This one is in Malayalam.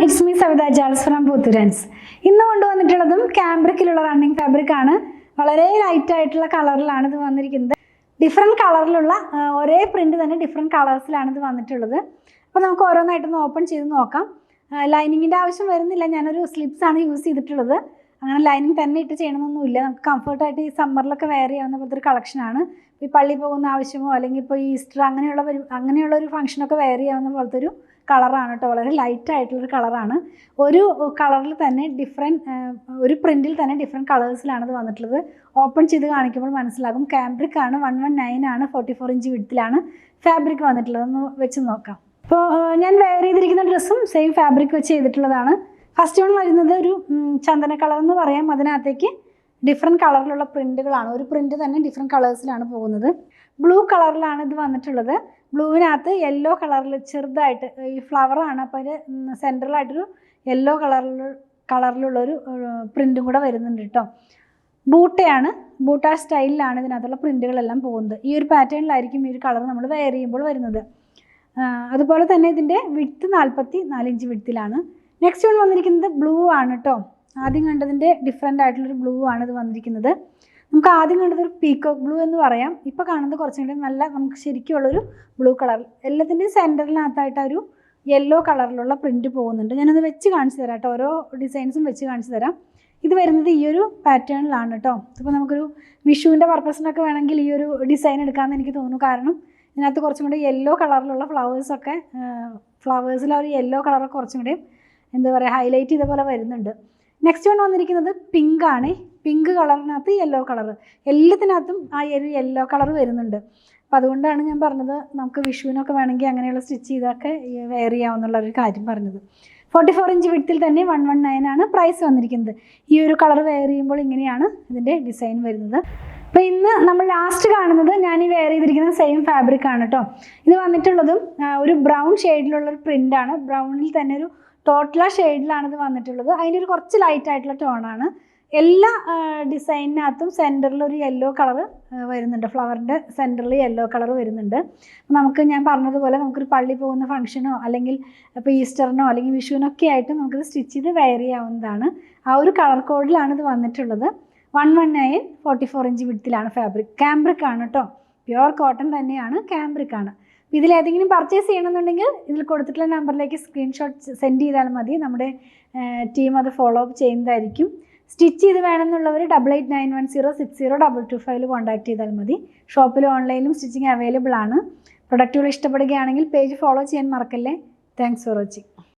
ഇറ്റ്സ് മീ സവിത ജാൾസ് ഫ്രം പുത്തുരൻസ്. ഇന്ന് കൊണ്ടുവന്നിട്ടുള്ളതും ക്യാമ്പ്രിക്കിലുള്ള റണ്ണിങ് ഫാബ്രിക് ആണ്. വളരെ ലൈറ്റ് ആയിട്ടുള്ള കളറിലാണ് ഇത് വന്നിരിക്കുന്നത്. ഡിഫറെൻറ്റ് കളറിലുള്ള ഒരേ പ്രിന്റ് തന്നെ ഡിഫറെൻറ്റ് കളേഴ്സിലാണ് ഇത് വന്നിട്ടുള്ളത്. അപ്പോൾ നമുക്ക് ഓരോന്നായിട്ടൊന്ന് ഓപ്പൺ ചെയ്ത് നോക്കാം. ലൈനിങ്ങിൻ്റെ ആവശ്യം വരുന്നില്ല, ഞാനൊരു സ്ലിപ്സ് ആണ് യൂസ് ചെയ്തിട്ടുള്ളത്. അങ്ങനെ ലൈനിങ് തന്നെ ഇട്ട് ചെയ്യണമെന്നൊന്നുമില്ല. നമുക്ക് കംഫർട്ടായിട്ട് ഈ സമ്മറിലൊക്കെ വെയർ ചെയ്യാവുന്ന പോലത്തെ ഒരു കളക്ഷനാണ്. ഈ പള്ളി പോകുന്ന ആവശ്യമോ അല്ലെങ്കിൽ ഇപ്പോൾ ഈസ്റ്റർ അങ്ങനെയുള്ള ഒരു ഫംഗ്ഷനൊക്കെ വെയർ ചെയ്യാവുന്ന പോലത്തെ ഒരു കളറാണ് കേട്ടോ. വളരെ ലൈറ്റ് ആയിട്ടുള്ളൊരു കളറാണ്. ഒരു കളറിൽ തന്നെ ഒരു പ്രിൻറ്റിൽ തന്നെ ഡിഫറെൻറ്റ് കളേഴ്സിലാണ് ഇത് വന്നിട്ടുള്ളത്. ഓപ്പൺ ചെയ്ത് കാണിക്കുമ്പോൾ മനസ്സിലാകും. ക്യാമ്പ്രിക് ആണ്, 119 ആണ്, 44 ഇഞ്ച് വിഡ്ത്തിലാണ് ഫാബ്രിക് വന്നിട്ടുള്ളത്. ഒന്ന് വെച്ച് നോക്കാം. ഇപ്പോൾ ഞാൻ വെയർ ചെയ്തിരിക്കുന്ന ഡ്രസ്സും സെയിം ഫാബ്രിക് വെച്ച് ചെയ്തിട്ടുള്ളതാണ്. ഫസ്റ്റ് വൺ വരുന്നത് ഒരു ചന്ദന കളർ എന്ന് പറയാം. അതിനകത്തേക്ക് ഡിഫറെൻറ്റ് കളറിലുള്ള പ്രിൻറ്റുകളാണ്. ഒരു പ്രിൻറ്റ് തന്നെ ഡിഫറെൻറ്റ് കളേഴ്സിലാണ് പോകുന്നത്. ബ്ലൂ കളറിലാണ് ഇത് വന്നിട്ടുള്ളത്. ബ്ലൂവിനകത്ത് യെല്ലോ കളറിൽ ചെറുതായിട്ട് ഈ ഫ്ലവറാണ്, അപ്പോൾ അതിന് സെൻട്രലായിട്ടൊരു യെല്ലോ കളറിലുള്ളൊരു പ്രിൻറ്റും കൂടെ വരുന്നുണ്ട് കേട്ടോ. ബൂട്ടയാണ്, ബൂട്ട സ്റ്റൈലിലാണ് ഇതിനകത്തുള്ള പ്രിൻറ്റുകളെല്ലാം പോകുന്നത്. ഈ ഒരു പാറ്റേണിലായിരിക്കും ഈ ഒരു കളർ നമ്മൾ വെയർ ചെയ്യുമ്പോൾ വരുന്നത്. അതുപോലെ തന്നെ ഇതിൻ്റെ വിഡ്ത്ത് 44 ഇഞ്ച് വിഡ്ത്തിലാണ്. നെക്സ്റ്റ് വൺ വന്നിരിക്കുന്നത് ബ്ലൂ ആണ് കേട്ടോ. ആദ്യം കണ്ടതിൻ്റെ ഡിഫറെൻ്റ് ആയിട്ടുള്ളൊരു ബ്ലൂ ആണ് ഇത് വന്നിരിക്കുന്നത്. നമുക്ക് ആദ്യം കണ്ടത് ഒരു പീക്കോക്ക് ബ്ലൂ എന്ന് പറയാം. ഇപ്പോൾ കാണുന്നത് കുറച്ചും കൂടി നല്ല നമുക്ക് ശരിക്കുള്ളൊരു ബ്ലൂ കളർ. എല്ലാത്തിൻ്റെയും സെൻറ്ററിനകത്തായിട്ട് ഒരു യെല്ലോ കളറിലുള്ള പ്രിൻറ്റ് പോകുന്നുണ്ട്. ഞാനത് വെച്ച് കാണിച്ചു തരാം കേട്ടോ. ഓരോ ഡിസൈൻസും വെച്ച് കാണിച്ചു തരാം. ഇത് വരുന്നത് ഈ ഒരു പാറ്റേണിലാണ് കേട്ടോ. ഇപ്പോൾ നമുക്കൊരു വിഷുവിൻ്റെ പർപ്പസിനൊക്കെ വേണമെങ്കിൽ ഈ ഒരു ഡിസൈൻ എടുക്കാമെന്ന് എനിക്ക് തോന്നുന്നു. കാരണം ഇതിനകത്ത് കുറച്ചും കൂടി യെല്ലോ കളറിലുള്ള ഫ്ലവേഴ്സിൽ ഒരു യെല്ലോ കളറൊക്കെ കുറച്ചും കൂടി എന്താ പറയുക ഹൈലൈറ്റ് ചെയ്ത പോലെ വരുന്നുണ്ട്. നെക്സ്റ്റ് വൺ വന്നിരിക്കുന്നത് പിങ്ക് ആണ്. പിങ്ക് കളറിനകത്ത് യെല്ലോ കളർ, എല്ലാത്തിനകത്തും ആ ഒരു യെല്ലോ കളർ വരുന്നുണ്ട്. അപ്പോൾ അതുകൊണ്ടാണ് ഞാൻ പറഞ്ഞത് നമുക്ക് വിഷുവിനൊക്കെ വേണമെങ്കിൽ അങ്ങനെയുള്ള സ്റ്റിച്ച് ചെയ്തൊക്കെ വെയർ ചെയ്യാവുന്നുള്ളൊരു കാര്യം പറഞ്ഞത്. 44 ഇഞ്ച് വിഡ്ത്തിൽ തന്നെ 119 ആണ് പ്രൈസ് വന്നിരിക്കുന്നത്. ഈ ഒരു കളർ വെയർ ചെയ്യുമ്പോൾ ഇങ്ങനെയാണ് ഇതിൻ്റെ ഡിസൈൻ വരുന്നത്. അപ്പോൾ ഇന്ന് നമ്മൾ ലാസ്റ്റ് കാണുന്നത് ഞാൻ ഈ വെയർ ചെയ്തിരിക്കുന്ന സെയിം ഫാബ്രിക് ആണ് കേട്ടോ. ഇത് വന്നിട്ടുള്ളതും ഒരു ബ്രൗൺ ഷെയ്ഡിലുള്ളൊരു പ്രിൻ്റാണ്. ബ്രൗണിൽ തന്നെ ഒരു ടോട്ടല ഷെയ്ഡിലാണ് ഇത് വന്നിട്ടുള്ളത്. അതിൻ്റെ ഒരു കുറച്ച് ലൈറ്റ് ആയിട്ടുള്ള ടോണാണ്. എല്ലാ ഡിസൈനിനകത്തും സെൻറ്ററിൽ ഒരു യെല്ലോ കളർ വരുന്നുണ്ട്. ഫ്ലവറിൻ്റെ സെൻറ്ററിൽ യെല്ലോ കളർ വരുന്നുണ്ട്. നമുക്ക് ഞാൻ പറഞ്ഞതുപോലെ നമുക്കൊരു പള്ളി പോകുന്ന ഫംഗ്ഷനോ അല്ലെങ്കിൽ ഇപ്പോൾ ഈസ്റ്ററിനോ അല്ലെങ്കിൽ വിഷുവിനൊക്കെ ആയിട്ട് നമുക്കിത് സ്റ്റിച്ച് ചെയ്ത് വെയർ ചെയ്യാവുന്നതാണ്. ആ ഒരു കളർ കോഡിലാണ് ഇത് വന്നിട്ടുള്ളത്. 119 44 ഇഞ്ച് വിഡ്ത്തിലാണ് ഫാബ്രിക്. ക്യാമ്പ്രിക് ആണ് കേട്ടോ. പ്യുവർ കോട്ടൺ തന്നെയാണ്, ക്യാമ്പ്രിക് ആണ്. ഇതിലേതെങ്കിലും പർച്ചേസ് ചെയ്യണമെന്നുണ്ടെങ്കിൽ ഇതിൽ കൊടുത്തിട്ടുള്ള നമ്പറിലേക്ക് സ്ക്രീൻഷോട്ട് സെൻഡ് ചെയ്താൽ മതി. നമ്മുടെ ടീം അത് ഫോളോ അപ്പ് ചെയ്യുന്നതായിരിക്കും. സ്റ്റിച്ച് ചെയ്ത് വേണമെന്നുള്ളവർ 8891060225 കോൺടാക്ട് ചെയ്താൽ മതി. ഷോപ്പിലും ഓൺലൈനിലും സ്റ്റിച്ചിങ് അവൈലബിൾ ആണ്. പ്രൊഡക്റ്റുകൾ ഇഷ്ടപ്പെടുകയാണെങ്കിൽ പേജ് ഫോളോ ചെയ്യാൻ മറക്കല്ലേ. Thanks for watching.